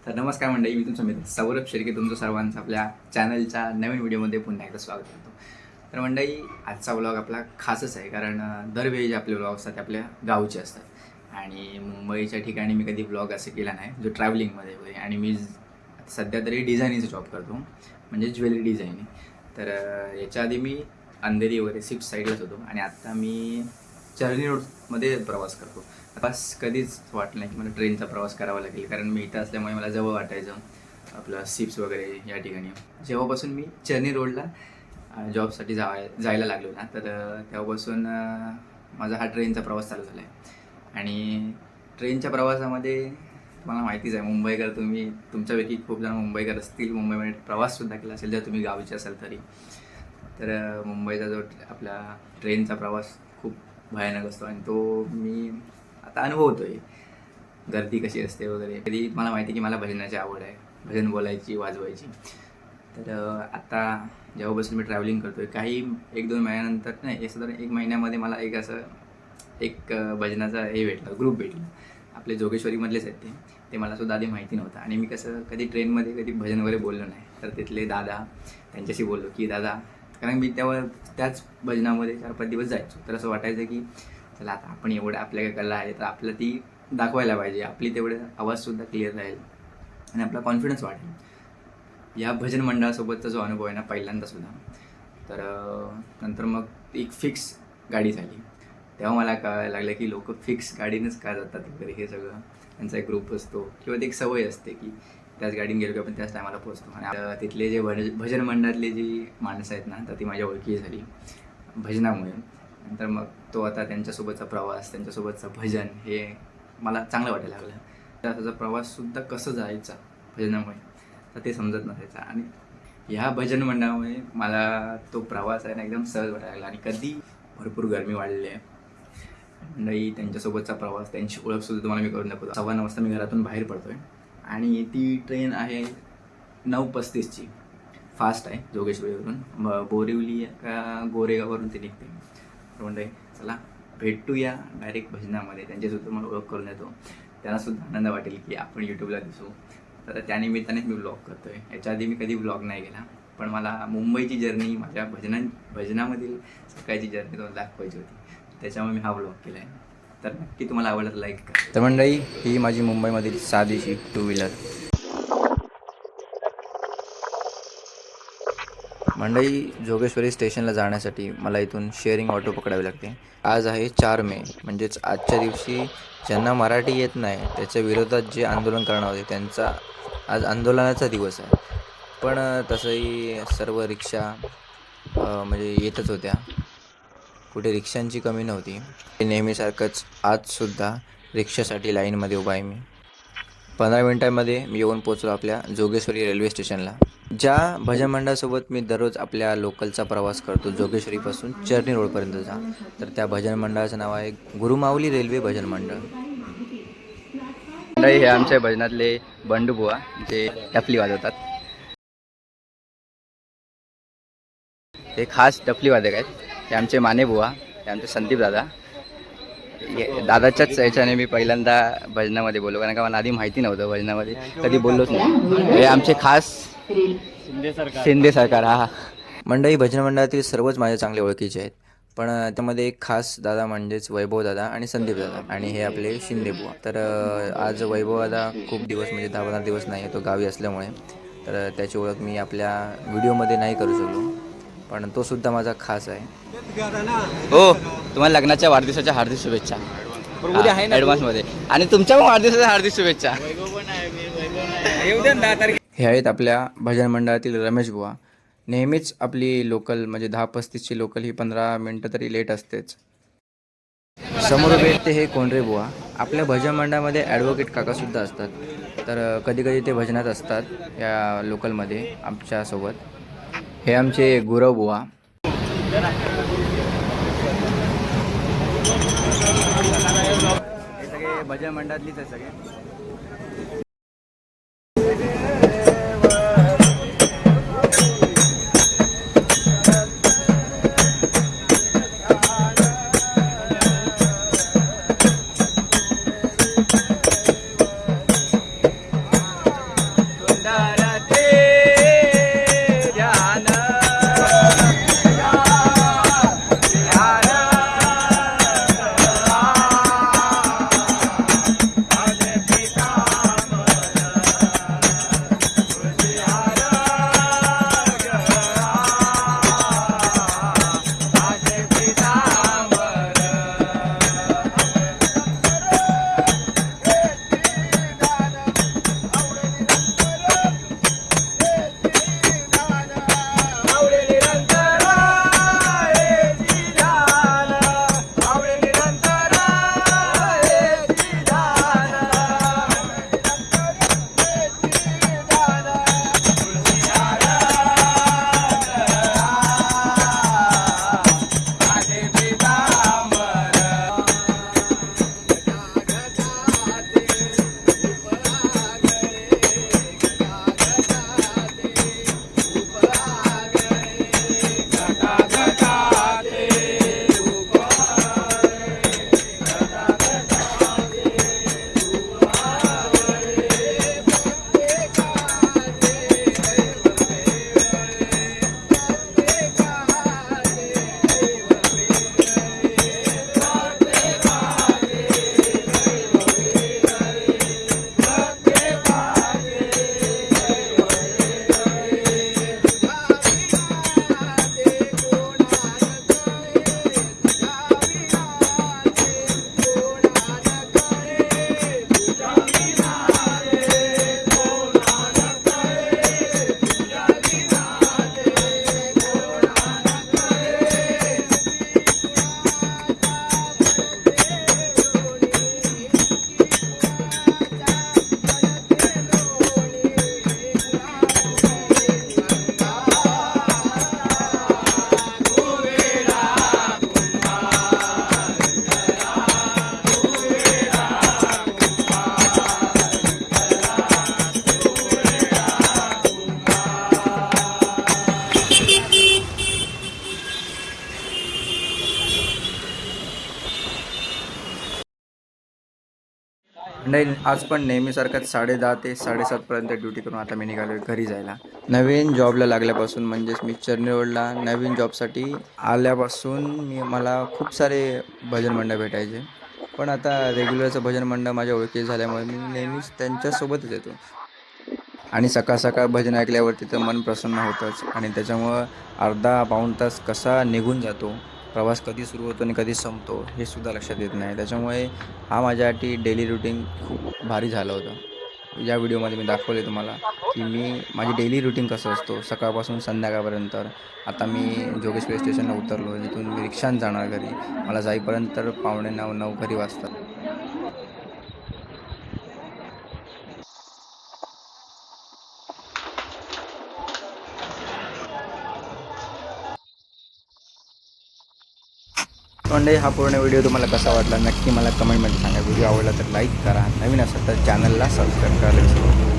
तर नमस्कार मंडळी, मी तुमचा मित्र सौरभ शेळके तुमचं सर्वांचं आपल्या चॅनलच्या नवीन व्हिडिओमध्ये पुन्हा एकदा स्वागत करतो. तर मंडळी, आजचा व्लॉग आपला खासच आहे, कारण दरवेळी जे आपले व्लॉग असतात ते आपल्या गावचे असतात आणि मुंबईच्या ठिकाणी मी कधी व्लॉग असं केला नाही जो ट्रॅव्हलिंगमध्ये होते. आणि मी सध्या तरी डिझायनिंगचा जॉब करतो, म्हणजे ज्वेलरी डिझायनिंग. तर याच्या आधी मी अंधेरी वगैरे सिफ्ट साईडलाच होतो आणि आत्ता मी चर्नी रोडमध्ये प्रवास करतो. बस कधीच वाटलं नाही की मला ट्रेनचा प्रवास करावा लागेल, कारण मी इथं असल्यामुळे मला जवळ वाटायचं आपलं सिप्स वगैरे या ठिकाणी. जेव्हापासून मी चर्नी रोडला जॉबसाठी जायला लागलो ना, तर तेव्हापासून माझा हा ट्रेनचा प्रवास चालू झाला आहे. आणि ट्रेनच्या प्रवासामध्ये तुम्हाला माहितीच आहे, मुंबईकर तुम्ही तुमच्यापैकी खूप जण मुंबईकर असतील, मुंबईमध्ये प्रवाससुद्धा केला असेल जर तुम्ही गावचे असाल तरी. तर मुंबईचा जो आपला ट्रेनचा प्रवास खूप भयानक असतो आणि तो मी आता अनुभवतो आहे. गर्दी कशी असते वगैरे. कधी मला माहिती की मला भजनाची आवड आहे, भजन बोलायची, वाजवायची. तर आता जेव्हापासून मी ट्रॅव्हलिंग करतो आहे, काही 1-2 महिन्यानंतर नाही, हे साधारण 1 महिन्यामध्ये मला एक भजनाचा हे भेटला, ग्रुप भेटला. आपले जोगेश्वरीमधलेच आहेत ते मला सुद्धा आधी माहिती नव्हतं. आणि मी कसं कधी ट्रेनमध्ये कधी भजन वगैरे बोललो नाही. तर तिथले दादा, त्यांच्याशी बोललो की दादा, कारण मी तेव्हा त्याच भजनामध्ये 4-5 दिवस जायचो. तर असं वाटायचं की चला आता आपण एवढं आपल्या कला आहे तर आपलं ती दाखवायला पाहिजे, आपली तेवढे आवाजसुद्धा क्लिअर राहील आणि आपला कॉन्फिडन्स वाढेल. या भजन मंडळासोबतचा जो अनुभव आहे ना पहिल्यांदासुद्धा, तर नंतर मग एक फिक्स गाडी झाली. तेव्हा मला कळायला लागलं की लोक फिक्स गाडीनंच का जातात वगैरे. हे सगळं त्यांचा एक ग्रुप असतो किंवा ती एक सवय असते की त्याच गाडीने गेलो की आपण त्याच टायमाला पोहोचतो. आणि तिथले जे भजन मंडळातले जी माणसं आहेत ना, तर ती माझ्या ओळखी झाली भजनामुळे. नंतर मग तो आता त्यांच्यासोबतचा प्रवास, त्यांच्यासोबतचं भजन हे मला चांगलं वाटायला लागलं. त्याचा प्रवाससुद्धा कसं जायचा भजनामुळे तर ते समजत नसायचं. आणि ह्या भजन मंडळामुळे मला तो प्रवास आहे ना एकदम सहज वाटायला लागला. आणि कधी भरपूर गरमी वाढलेली आहे मंडळी, त्यांच्यासोबतचा प्रवास, त्यांची ओळखसुद्धा तुम्हाला मी करून दाखवतो. 9:15 वाजता मी घरातून बाहेर पडतो आहे आणि ती ट्रेन आहे 9:35ची. फास्ट आहे, जोगेश्वरीवरून बोरिवली का गोरेगाववरून ती निघते. तर मंडळी चला भेटूया डायरेक्ट भजनामध्ये. त्यांच्यासुद्धा मला ओळख करून देतो, त्यांनासुद्धा आनंद वाटेल की आपण यूट्यूबला दिसू. तर त्यानिमित्तानेच मी व्लॉग करतो आहे. याच्या आधी मी कधी व्लॉग नाही केला, पण मला मुंबईची जर्नी, माझ्या भजनामधील सकाळची जर्नी तुम्हाला दाखवायची होती, त्याच्यामुळे मी हा व्लॉग केला आहे. तर नक्की तुम्हाला आवडलं तर लाईक करा. तर मंडळी, ही माझी मुंबईमधील साधीशी 2 व्हीलर. मंडई, जोगेश्वरी स्टेशनला जाण्यासाठी मला इथून शेअरिंग ऑटो पकडावी लागते. आज आहे 4 मे, म्हणजेच आजच्या दिवशी ज्यांना मराठी येत नाही त्याच्या विरोधात जे आंदोलन करणार होते त्यांचा आज आंदोलनाचा दिवस आहे. पण तसंही सर्व रिक्षा म्हणजे येतच होत्या, कुठे रिक्षांची कमी नव्हती. नेहमीसारखंच आजसुद्धा रिक्षासाठी लाईनमध्ये उभा आहे मी. 15 मिनिटांमध्ये मी येऊन पोचलो आपल्या जोगेश्वरी रेल्वे स्टेशनला. ज्या भजन मंडळासोबत मी दररोज आपल्या लोकलचा प्रवास करतो, जोगेश्वरीपासून चर्नी रोडपर्यंतचा, तर त्या भजन मंडळाचं नाव आहे गुरुमाऊली रेल्वे भजन मंडळ. हे आमच्या भजनातले बंडूबुवा जे टपली वाजवतात. हे खास टपली वादक आहेत. हे आमचे मानेबुवा, हे आमचे संदीप दादा. दादाच्याच याच्याने मी पहिल्यांदा भजनामध्ये बोललो, कारण का मला आधी माहिती नव्हतं, भजनामध्ये कधी बोललोच नाही. हे आमचे खास शिंदे सरकार. हा मंडळी, भजन मंडळातील सर्वच माझ्या चांगले ओळखीचे आहेत, पण त्यामध्ये एक खास दादा म्हणजेच वैभव दादा आणि संदीप दादा, आणि हे आपले शिंदे बुवा. तर आज वैभव दादा खूप दिवस म्हणजे 10-15 दिवस नाही आहे तो गावी असल्यामुळे, तर त्याची ओळख मी आपल्या व्हिडिओमध्ये नाही करू शकलो, पण तो सुद्धा माझा खास आहे. हो, तुम्हाला लग्नाच्या वाढदिवसाच्या हार्दिक शुभेच्छा ॲडव्हान्समध्ये. आणि तुमच्या पण वाढदिवसाच्या हार्दिक शुभेच्छा. हे आहेत आपल्या भजन मंडळातील रमेश बुवा. नेहमीच आपली लोकल म्हणजे 10:35ची लोकल ही 15 मिनटं तरी लेट असतेच. समोर भेटते हे कोंडरे बुवा. आपल्या भजन मंडळामध्ये ॲडव्होकेट काकासुद्धा असतात, तर कधी कधी ते भजनात असतात या लोकलमध्ये आमच्यासोबत. हे आमचे गुरव बुवा. हे सगळे भजन मंडळातलीच आहे सगळे. करते ध्यान नाही. आज पण नेहमीसारखंच 10:30 ते 7:30पर्यंत ड्युटी करून आता मी निघालो घरी जायला. नवीन जॉबला लागल्यापासून म्हणजेच मी चर्नी रोडला नवीन जॉबसाठी आल्यापासून मला खूप सारे भजन मंडळ भेटायचे. पण आता रेग्युलरचं भजन मंडळ माझ्या ओळखी झाल्यामुळे मी नेहमीच त्यांच्यासोबतच येतो. आणि सकाळ सकाळ भजन ऐकल्यावरती तर मन प्रसन्न होतंच आणि त्याच्यामुळं अर्धा पाऊण तास कसा निघून जातो, प्रवास कधी सुरू होतो आणि कधी संपतो हे सुद्धा लक्षात येत नाही. त्याच्यामुळे हा माझ्यासाठी डेली रुटीन खूप भारी झालं होतं. या व्हिडिओमध्ये मी दाखवले तुम्हाला की माझी डेली रुटीन कसं असतो सकाळपासून संध्याकाळपर्यंत. आता मी जोगेश्वरी स्टेशनला उतरलो, इथून मी रिक्षाने जाणार घरी. मला जाईपर्यंत 8:45-9 घरी वाजतात. मंडळी, हा पूर्ण व्हिडिओ तुम्हाला कसा वाटला नक्की मला कमेंटमध्ये सांगा. व्हिडिओ आवडला तर लाईक करा, नवीन असेल तर चॅनलला सबस्क्राईब करायला विसरू नका.